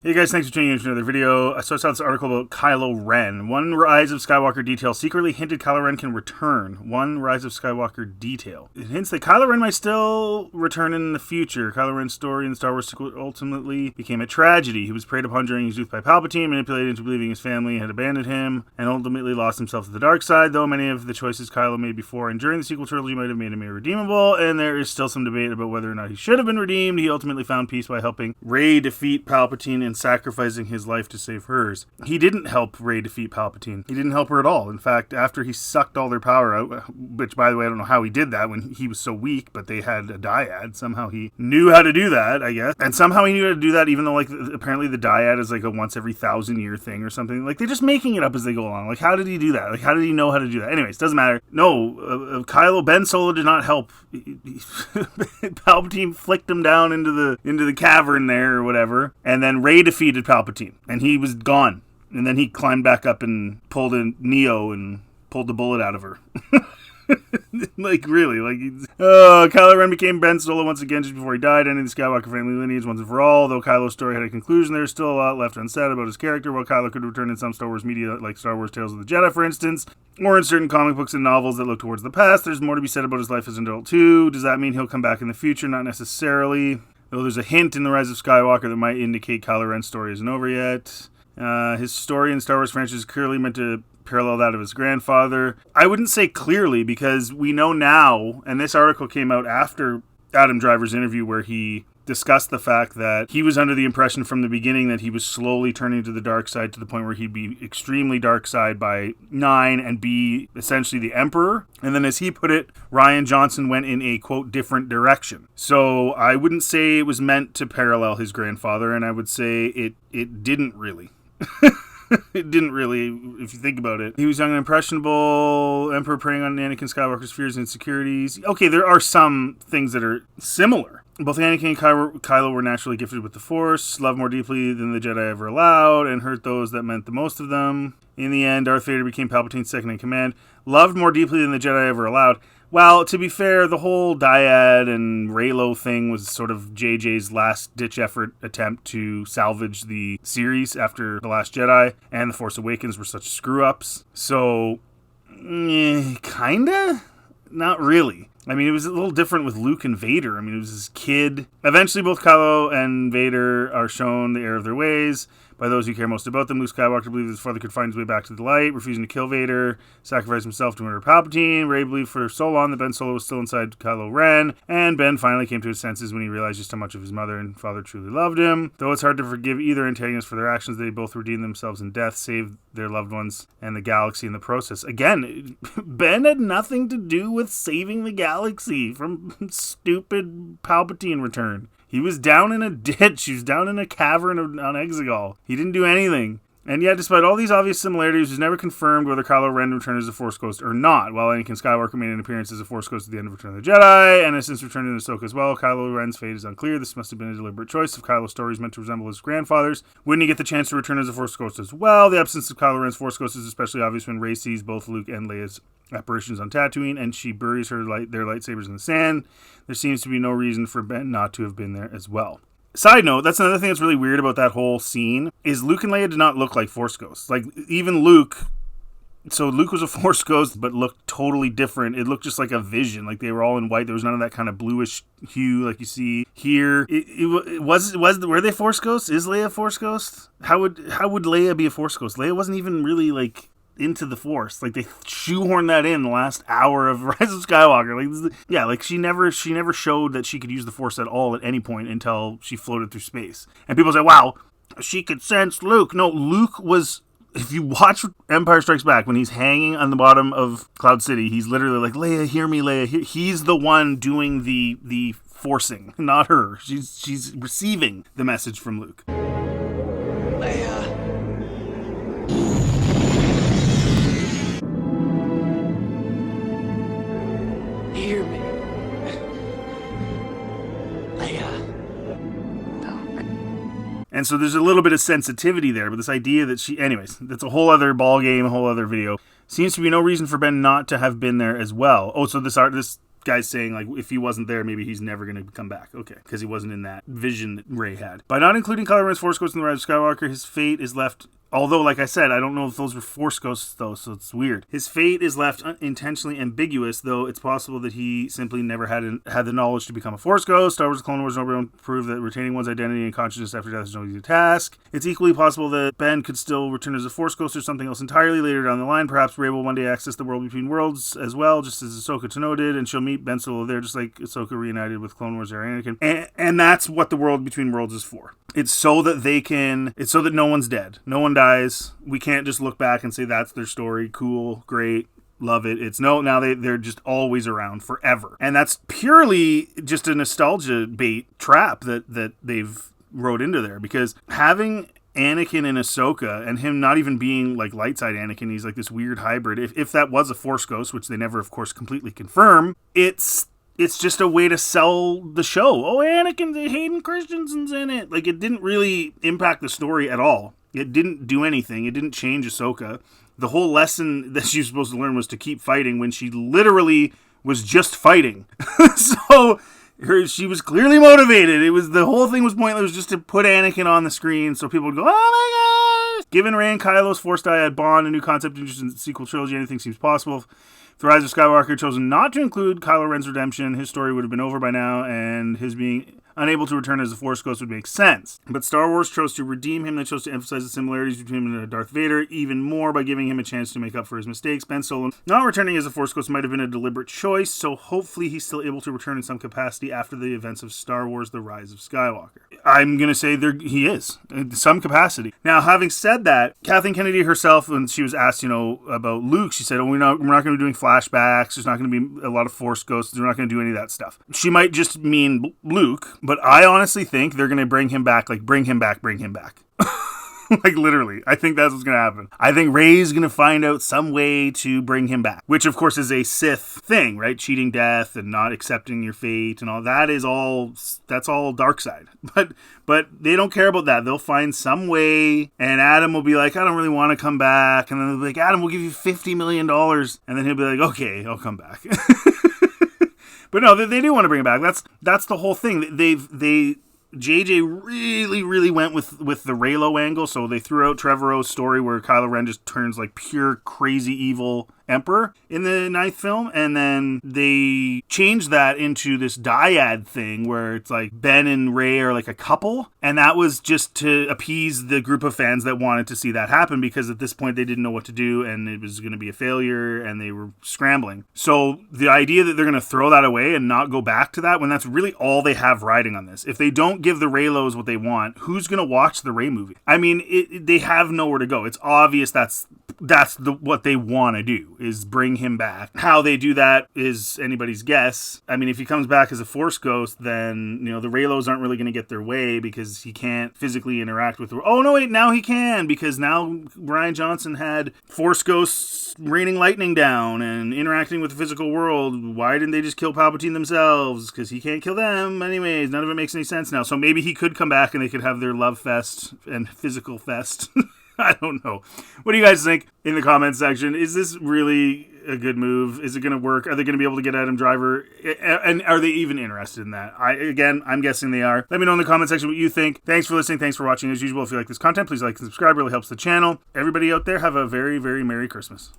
Hey guys, thanks for tuning in to another video. So I saw this article about Kylo Ren. One Rise of Skywalker detail secretly hinted Kylo Ren can return. One Rise of Skywalker detail. It hints that Kylo Ren might still return in the future. Kylo Ren's story in the Star Wars sequel ultimately became a tragedy. He was preyed upon during his youth by Palpatine, manipulated into believing his family had abandoned him, and ultimately lost himself to the dark side, though many of the choices Kylo made before and during the sequel trilogy might have made him irredeemable, and there is still some debate about whether or not he should have been redeemed. He ultimately found peace by helping Rey defeat Palpatine and sacrificing his life to save hers. He didn't help Rey defeat Palpatine. He didn't help her at all. In fact, after he sucked all their power out, which, by the way, I don't know how he did that when he was so weak, but they had a dyad. Somehow he knew how to do that, I guess. And somehow he knew how to do that, even though, like, apparently the dyad is like a once every 1,000-year thing or something. Like, they're just making it up as they go along. Like, how did he do that? Like, how did he know how to do that? Anyways, doesn't matter. No, Ben Solo did not help. Palpatine flicked him down into the cavern there or whatever, and then Rey defeated Palpatine. And he was gone. And then he climbed back up and pulled a Neo and pulled the bullet out of her. Like, really. Kylo Ren became Ben Solo once again just before he died, ending the Skywalker family lineage once and for all. Though Kylo's story had a conclusion, there's still a lot left unsaid about his character. While Kylo could return in some Star Wars media, like Star Wars Tales of the Jedi, for instance, or in certain comic books and novels that look towards the past, there's more to be said about his life as an adult, too. Does that mean he'll come back in the future? Not necessarily. Though there's a hint in The Rise of Skywalker that might indicate Kylo Ren's story isn't over yet. His story in Star Wars franchise is clearly meant to parallel that of his grandfather. I wouldn't say clearly, because we know now, and this article came out after Adam Driver's interview where he discussed the fact that he was under the impression from the beginning that he was slowly turning to the dark side to the point where he'd be extremely dark side by 9 and be essentially the Emperor. And then, as he put it, Rian Johnson went in a, quote, different direction. So I wouldn't say it was meant to parallel his grandfather, and I would say it didn't really. It didn't really, if you think about it. He was young and impressionable, Emperor preying on Anakin Skywalker's fears and insecurities. Okay, there are some things that are similar. Both Anakin and Kylo were naturally gifted with the Force, loved more deeply than the Jedi ever allowed, and hurt those that meant the most of them. In the end, Darth Vader became Palpatine's second in command. Loved more deeply than the Jedi ever allowed. Well, to be fair, the whole dyad and Reylo thing was sort of JJ's last-ditch effort attempt to salvage the series after The Last Jedi and The Force Awakens were such screw-ups. So, kinda? Not really. I mean, it was a little different with Luke and Vader. I mean, it was his kid. Eventually, both Kylo and Vader are shown the error of their ways by those who care most about them. Luke Skywalker believed his father could find his way back to the light, refusing to kill Vader, sacrifice himself to murder Palpatine. Rey believed for so long that Ben Solo was still inside Kylo Ren, and Ben finally came to his senses when he realized just how much of his mother and father truly loved him. Though it's hard to forgive either antagonist for their actions, they both redeemed themselves in death, saved their loved ones and the galaxy in the process. Again, Ben had nothing to do with saving the galaxy from stupid Palpatine return. He was down in a ditch. He was down in a cavern on Exegol. He didn't do anything. And yet, despite all these obvious similarities, it was never confirmed whether Kylo Ren returned as a Force Ghost or not. While Anakin Skywalker made an appearance as a Force Ghost at the end of Return of the Jedi, and has since returned in Ahsoka as well, Kylo Ren's fate is unclear. This must have been a deliberate choice. If Kylo's story is meant to resemble his grandfather's, wouldn't he get the chance to return as a Force Ghost as well? The absence of Kylo Ren's Force Ghost is especially obvious when Rey sees both Luke and Leia's apparitions on Tatooine, and she buries their lightsabers in the sand. There seems to be no reason for Ben not to have been there as well. Side note, that's another thing that's really weird about that whole scene, is Luke and Leia did not look like Force Ghosts. Like, even Luke, so Luke was a Force Ghost, but looked totally different. It looked just like a vision, like they were all in white. There was none of that kind of bluish hue like you see here. Were they Force Ghosts? Is Leia a Force Ghost? How would Leia be a Force Ghost? Leia wasn't even really, like, into the Force. Like, they shoehorned that in the last hour of Rise of Skywalker. She never showed that she could use the Force at all at any point until she floated through space. And people say, wow, she could sense Luke. No, Luke was, if you watch Empire Strikes Back, when he's hanging on the bottom of Cloud City, he's literally like, Leia, hear me, Leia. He's the one doing the forcing, not her. She's receiving the message from Luke. Leia. Hear me. Leia. And so there's a little bit of sensitivity there, but this idea that anyways, that's a whole other ball game, a whole other video. Seems to be no reason for Ben not to have been there as well. Oh, so this guys saying, like, if he wasn't there, maybe he's never going to come back. Okay, because he wasn't in that vision that Rey had. By not including Kylo Ren's Force Ghost in The Rise of Skywalker, his fate is left... Although, like I said, I don't know if those were Force Ghosts, though, so it's weird. His fate is left intentionally ambiguous, though it's possible that he simply never had the knowledge to become a Force Ghost. Star Wars: The Clone Wars no proved that retaining one's identity and consciousness after death is no easy task. It's equally possible that Ben could still return as a Force Ghost or something else entirely later down the line. Perhaps Rey will one day access the world between worlds as well, just as Ahsoka Tano did, and she'll meet Ben Solo there, just like Ahsoka reunited with Clone Wars era Anakin. And that's what the world between worlds is for. It's so that it's so that no one's dead. No one dies. We can't just look back and say that's their story. Cool, great, love it. It's no, now they're just always around forever. And that's purely just a nostalgia bait trap that they've wrote into there, because having Anakin and Ahsoka and him not even being like light side Anakin, he's like this weird hybrid. If that was a Force Ghost, which they never, of course, completely confirm, it's just a way to sell the show. Oh, Anakin, Hayden Christensen's in it. Like, it didn't really impact the story at all. It didn't do anything. It didn't change Ahsoka. The whole lesson that she was supposed to learn was to keep fighting when she literally was just fighting. So she was clearly motivated. The whole thing was pointless. It was just to put Anakin on the screen so people would go, oh my gosh. Given Rey and Kylo's Force dyad bond, a new concept interested in the sequel trilogy, anything seems possible. If The Rise of Skywalker chosen not to include Kylo Ren's redemption, his story would have been over by now, and his being unable to return as a Force Ghost would make sense. But Star Wars chose to redeem him. They chose to emphasize the similarities between him and Darth Vader even more by giving him a chance to make up for his mistakes. Ben Solo not returning as a Force Ghost might have been a deliberate choice, so hopefully he's still able to return in some capacity after the events of Star Wars: The Rise of Skywalker. I'm going to say he is, in some capacity. Now, having said that, Kathleen Kennedy herself, when she was asked, about Luke, she said, we're not going to be doing flashbacks. There's not going to be a lot of Force Ghosts. We're not going to do any of that stuff. She might just mean Luke, but I honestly think they're going to bring him back. Like, literally. I think that's what's going to happen. I think Rey's going to find out some way to bring him back, which, of course, is a Sith thing, right? Cheating death and not accepting your fate and all that that's all dark side. But they don't care about that. They'll find some way, and Adam will be like, I don't really want to come back. And then they'll be like, Adam, we'll give you $50 million. And then he'll be like, okay, I'll come back. But no, they do want to bring it back. That's the whole thing. JJ really went with the Reylo angle, so they threw out Trevorrow's story where Kylo Ren just turns like pure crazy evil Emperor in the 9th film, and then they changed that into this dyad thing where it's like Ben and Rey are like a couple, and that was just to appease the group of fans that wanted to see that happen, because at this point they didn't know what to do and it was going to be a failure and they were scrambling. So the idea that they're going to throw that away and not go back to that when that's really all they have riding on this. If they don't give the Reylos what they want, who's going to watch the Rey movie? I mean, they have nowhere to go. It's obvious that's what they want to do, is bring him back. How they do that is anybody's guess. I mean, if he comes back as a Force Ghost, then, the Reylos aren't really going to get their way because he can't physically interact with... Oh, no, wait, now he can, because now Rian Johnson had Force Ghosts raining lightning down and interacting with the physical world. Why didn't they just kill Palpatine themselves? Because he can't kill them. Anyways, none of it makes any sense now. So maybe he could come back and they could have their love fest and physical fest. I don't know. What do you guys think in the comments section? Is this really a good move? Is it going to work? Are they going to be able to get Adam Driver? And are they even interested in that? I'm guessing they are. Let me know in the comment section what you think. Thanks for listening. Thanks for watching. As usual, if you like this content, please like and subscribe. It really helps the channel. Everybody out there, have a very, very Merry Christmas.